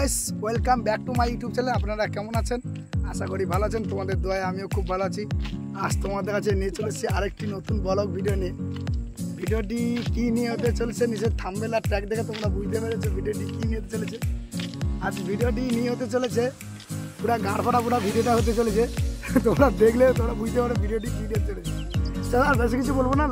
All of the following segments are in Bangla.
Guys, welcome back to my YouTube channel. আপনারা কেমন আছেন? আশা করি ভালো আছেন। তোমাদের দোয়ায় আমিও খুব ভালো আছি। আজ তোমাদের কাছে নিয়ে চলেছি আরেকটি নতুন ব্লগ ভিডিও নিয়ে। ভিডিওটি কী নিয়ে হতে চলেছে নিজের থাম্বনেল আর ট্যাগ দেখে তোমরা বুঝতে পেরেছো ভিডিওটি কী নিয়ে হতে চলেছে। আজ ভিডিওটি নিয়ে হতে চলেছে পুরো গাঁড় ফাটা পুরো ভিডিওটা হতে চলেছে। তোমরা দেখলে তোমরা বুঝতে পারো ভিডিওটি কী নিয়ে চলেছে। চলো আর বেশি কিছু বলবো না।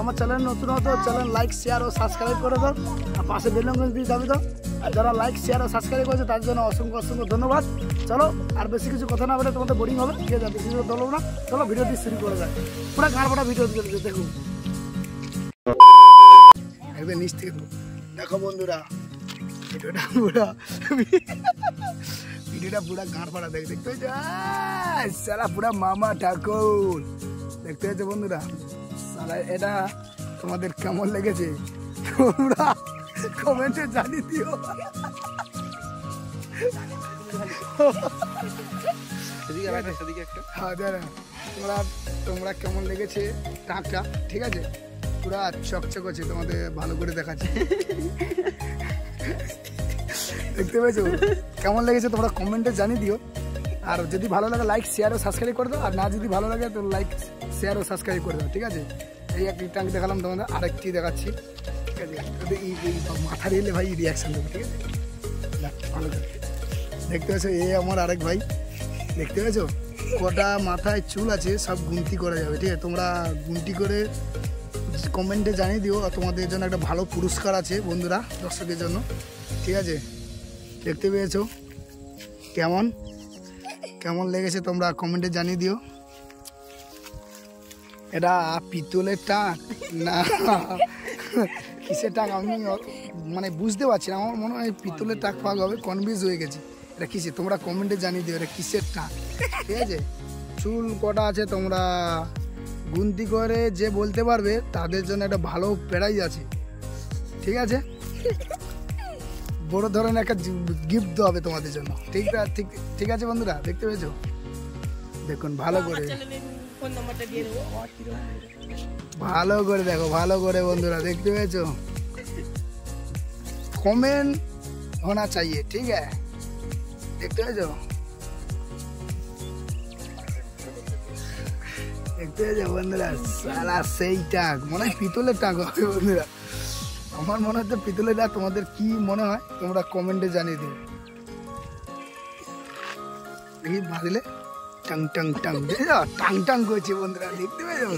আমার চ্যানেল নতুন হতো চ্যানেল লাইক শেয়ার ও সাবস্ক্রাইব করে দাও, আর পাশে বেল আইকন দিয়ে দাবি দাও। আর যারা লাইক শেয়ার ও সাবস্ক্রাইব করেছে তার জন্য অসংখ্য অসংখ্য ধন্যবাদ। চলো আর বেশি কিছু কথা না বলে, তোমাদের বোরিং হবে, ঠিক আছে? বেশি কিছু বলবো না, চলো ভিডিওটি শুরু করে যায়। পুরো গাঁড় ফাটা ভিডিও চলেছে, দেখুন একদম নিচ থেকে দেখো বন্ধুরা। ভিডিওটা পুরো গাঁড় ফাটা দেখতে হয়েছে। সারা পুরা মামা ঠাকুর দেখতে হয়েছে বন্ধুরা। সারা এটা তোমাদের কেমন লেগেছে তোমরা কমেন্টে জানিয়ে দিও। তোমরা কেমন লেগেছে টাকটা, ঠিক আছে? পুরা চকচক আছে, তোমাদের ভালো করে দেখাচ্ছে। দেখতে পেয়েছো কেমন লেগেছে? তোমরা কমেন্টে জানিয়ে দিও। আর যদি ভালো লাগে লাইক শেয়ার ও সাবস্ক্রাইব করে দাও, আর না যদি ভালো লাগে তো লাইক শেয়ার ও সাবস্ক্রাইব করে দাও, ঠিক আছে? এই একটি ট্যাঙ্ক দেখালাম তোমাদের, আরেকটি দেখাচ্ছি, ঠিক আছে? মাথা রেলে ভাই রিয়াকশান দেবো, ঠিক আছে? ভালো করে দেখতে পেয়েছো, এ আমার আরেক ভাই। দেখতে পেয়েছো কটা মাথায় চুল আছে, সব গুনতি করা যাবে, ঠিক আছে? তোমরা গুনতি করে কমেন্টে জানিয়ে দিও। আর তোমাদের জন্য একটা ভালো পুরস্কার আছে বন্ধুরা, দর্শকের জন্য, ঠিক আছে? দেখতে পেয়েছো কেমন লেগেছে তোমরা কমেন্টে জানিয়ে দিও। এটা পিতলের টাক না কিসের টাক আমি মানে বুঝতে পারছি না। আমার মনে হয় পিতলের টাক পাক হবে, কনফিউজ হয়ে গেছি। এটা কিসে তোমরা কমেন্টে জানিয়ে দিও এটা কিসের টাক, ঠিক আছে? চুল কটা আছে তোমরা গুনতি করে যে বলতে পারবে তাদের জন্য একটা ভালো প্রাইজ আছে, ঠিক আছে? বড় ধরনের একটা গিফট হবে তোমাদের জন্য, ঠিক আছে বন্ধুরা? দেখতে পেয়েছো, দেখুন ভালো করে দেখো, ভালো করে বন্ধুরা। দেখতে পেয়েছো কমেন্ট होना चाहिए, ठीक है? দেখতে পেয়েছো বন্ধুরা, সালা সেই টাক মনে হয় পিতলের টাক হবে বন্ধুরা। আমার মনে হচ্ছে পিতলের টাক। তোমাদের কি মনে হয় তোমরা কমেন্টে জানিয়ে দিও। দেখি বাজলে tongue tongue tongue tongue tongue করছে বন্ধুরা, দেখতে পেয়েছো?